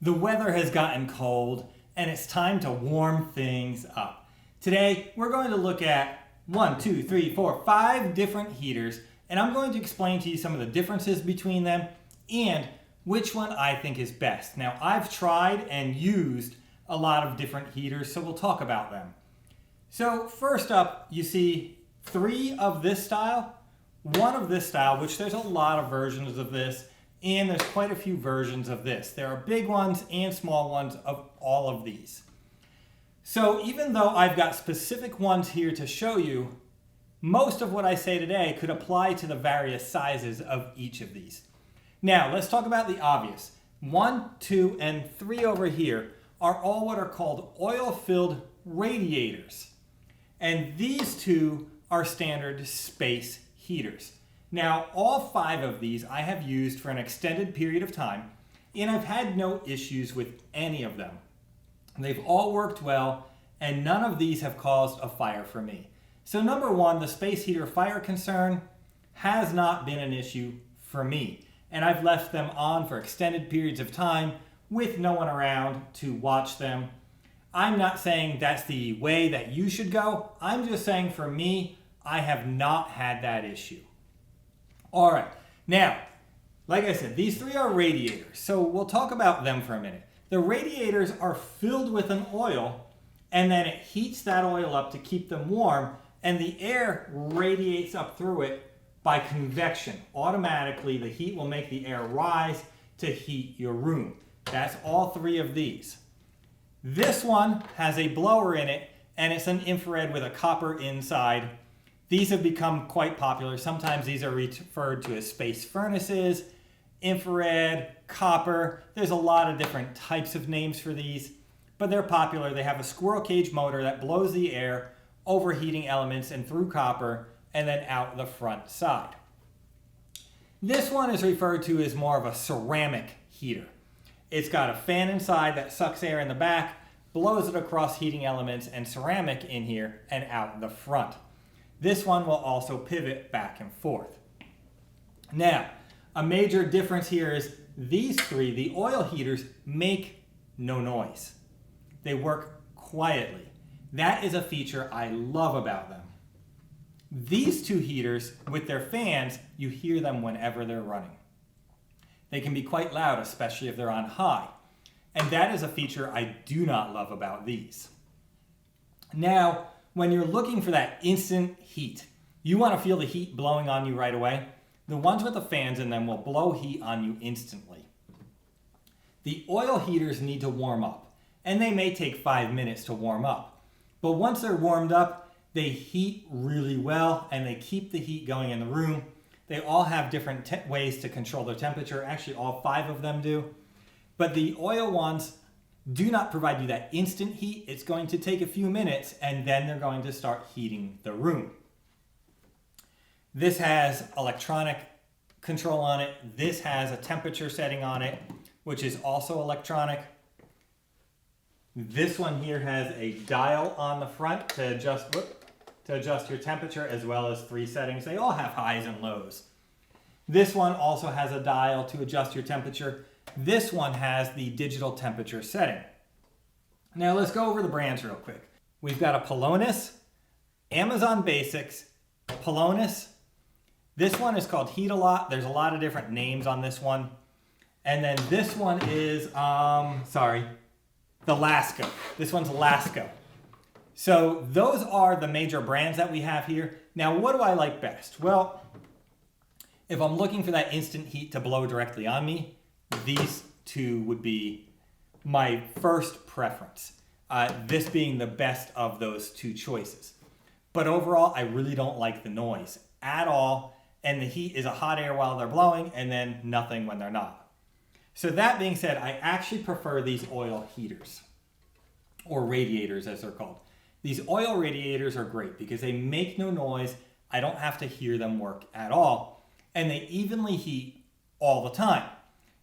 The weather has gotten cold and it's time to warm things up. Today, we're going to look at 5 different heaters, and I'm going to explain to you some of the differences between them and which one I think is best. Now, I've tried and used a lot of different heaters, so we'll talk about them. So first up, you see 3 of this style, 1 of this style, which there's a lot of versions of this, and there's quite a few versions of this. There are big ones and small ones of all of these. So even though I've got specific ones here to show you, most of what I say today could apply to the various sizes of each of these. Now, let's talk about the obvious. 1, 2, and 3 over here are all what are called oil-filled radiators. And these 2 are standard space heaters. Now, all 5 of these I have used for an extended period of time, and I've had no issues with any of them. They've all worked well, and none of these have caused a fire for me. So number 1, the space heater fire concern has not been an issue for me, and I've left them on for extended periods of time with no one around to watch them. I'm not saying that's the way that you should go. I'm just saying for me, I have not had that issue. All right, now, like I said, these 3 are radiators, so we'll talk about them for a minute. The radiators are filled with an oil, and then it heats that oil up to keep them warm, and the air radiates up through it by convection. Automatically, the heat will make the air rise to heat your room. That's all 3 of these. This one has a blower in it, and it's an infrared with a copper inside. These have become quite popular. Sometimes these are referred to as space furnaces, infrared, copper. There's a lot of different types of names for these, but they're popular. They have a squirrel cage motor that blows the air over heating elements and through copper and then out the front side. This one is referred to as more of a ceramic heater. It's got a fan inside that sucks air in the back, blows it across heating elements and ceramic in here and out the front. This one will also pivot back and forth. Now, a major difference here is these 3, the oil heaters, make no noise. They work quietly. That is a feature I love about them. These 2 heaters, with their fans, you hear them whenever they're running. They can be quite loud, especially if they're on high. And that is a feature I do not love about these. Now, when you're looking for that instant heat, you want to feel the heat blowing on you right away. The ones with the fans in them will blow heat on you instantly. The oil heaters need to warm up, and they may take 5 minutes to warm up. But once they're warmed up, they heat really well, and they keep the heat going in the room. They all have different ways to control their temperature. Actually, all 5 of them do. But the oil ones do not provide you that instant heat. It's going to take a few minutes, and then they're going to start heating the room. This has electronic control on it. This has a temperature setting on it, which is also electronic. This one here has a dial on the front to adjust your temperature, as well as 3 settings. They all have highs and lows. This one also has a dial to adjust your temperature. This one has the digital temperature setting. Now let's go over the brands real quick. We've got a Pelonis, Amazon Basics, Pelonis. This one is called Heat A Lot. There's a lot of different names on this one. And then this one is, the Lasko. This one's Lasko. So those are the major brands that we have here. Now, what do I like best? Well, if I'm looking for that instant heat to blow directly on me, these 2 would be my first preference, this being the best of those 2 choices. But overall, I really don't like the noise at all, and the heat is a hot air while they're blowing and then nothing when they're not. So that being said, I actually prefer these oil heaters, or radiators as they're called. These oil radiators are great because they make no noise. I don't have to hear them work at all, and they evenly heat all the time.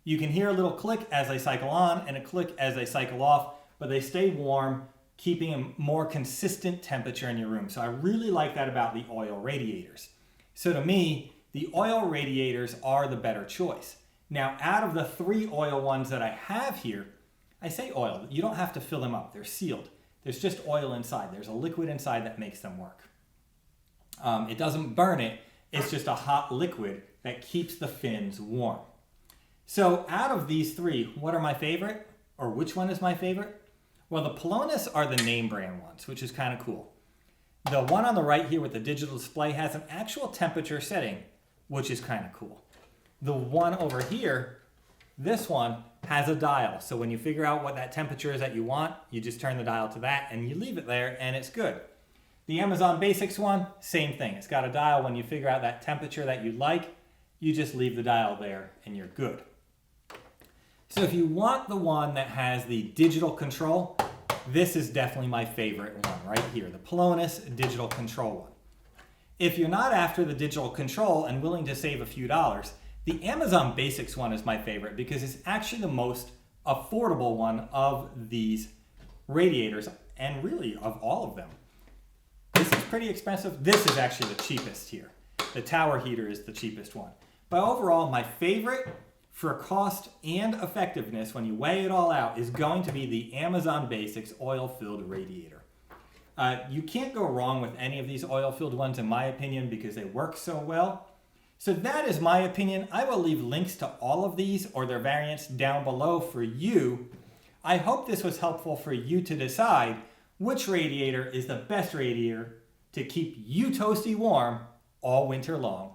You can hear a little click as they cycle on and a click as they cycle off, but they stay warm, keeping a more consistent temperature in your room. So I really like that about the oil radiators. So to me, the oil radiators are the better choice. Now, out of the 3 oil ones that I have here, I say oil, you don't have to fill them up. They're sealed. There's just oil inside. There's a liquid inside that makes them work. It doesn't burn it. It's just a hot liquid that keeps the fins warm. So out of these three, what are my favorite? Or which one is my favorite? Well, the Pelonis are the name brand ones, which is kind of cool. The one on the right here with the digital display has an actual temperature setting, which is kind of cool. The one over here, this one, has a dial. So when you figure out what that temperature is that you want, you just turn the dial to that and you leave it there and it's good. The Amazon Basics one, same thing. It's got a dial. When you figure out that temperature that you like, you just leave the dial there and you're good. So if you want the one that has the digital control, this is definitely my favorite one right here, the Pelonis digital control one. If you're not after the digital control and willing to save a few dollars, the Amazon Basics one is my favorite because it's actually the most affordable one of these radiators and really of all of them. This is pretty expensive. This is actually the cheapest here. The tower heater is the cheapest one. But overall, my favorite for cost and effectiveness, when you weigh it all out, is going to be the Amazon Basics oil-filled radiator. You can't go wrong with any of these oil-filled ones, in my opinion, because they work so well. So that is my opinion. I will leave links to all of these or their variants down below for you. I hope this was helpful for you to decide which radiator is the best radiator to keep you toasty warm all winter long.